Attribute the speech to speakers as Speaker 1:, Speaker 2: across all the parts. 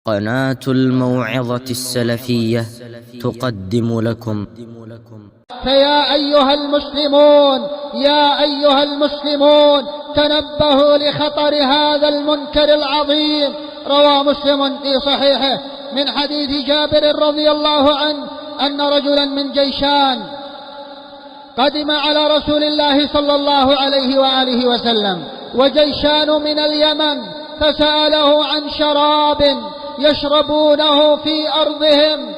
Speaker 1: قناة الموعظة السلفية تقدم لكم.
Speaker 2: فيا أيها المسلمون، يا أيها المسلمون، تنبهوا لخطر هذا المنكر العظيم. روى مسلم في صحيحه من حديث جابر رضي الله عنه أن رجلا من جيشان قدم على رسول الله صلى الله عليه وآله وسلم، وجيشان من اليمن، فسأله عن شراب يشربونه في أرضهم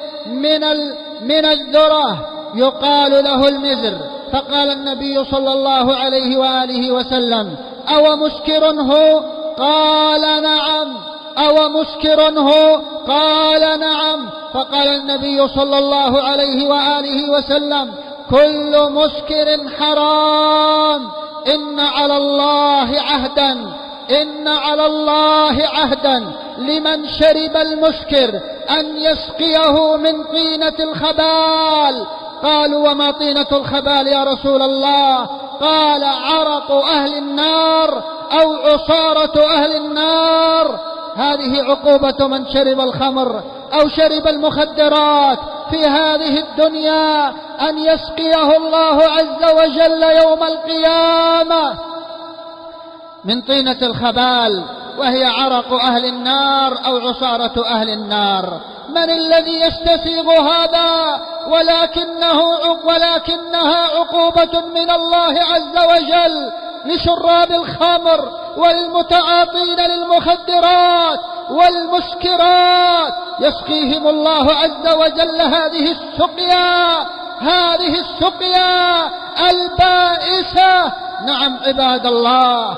Speaker 2: من الذرة يقال له المزر. فقال النبي صلى الله عليه وآله وسلم: أو مسكر هو؟ قال نعم. أو مسكر هو؟ قال نعم. فقال النبي صلى الله عليه وآله وسلم: كل مسكر حرام. إن على الله عهدا لمن شرب المسكر أن يسقيه من طينة الخبال. قالوا: وما طينة الخبال يا رسول الله؟ قال: عرق أهل النار أو عصارة أهل النار. هذه عقوبة من شرب الخمر أو شرب المخدرات في هذه الدنيا، أن يسقيه الله عز وجل يوم القيامة من طينة الخبال، وهي عرق أهل النار أو عصارة أهل النار. من الذي يستسيغ هذا؟ ولكنها عقوبة من الله عز وجل لشراب الخمر والمتعاطين للمخدرات والمسكرات. يسقيهم الله عز وجل هذه السقيا البائسة. نعم عباد الله.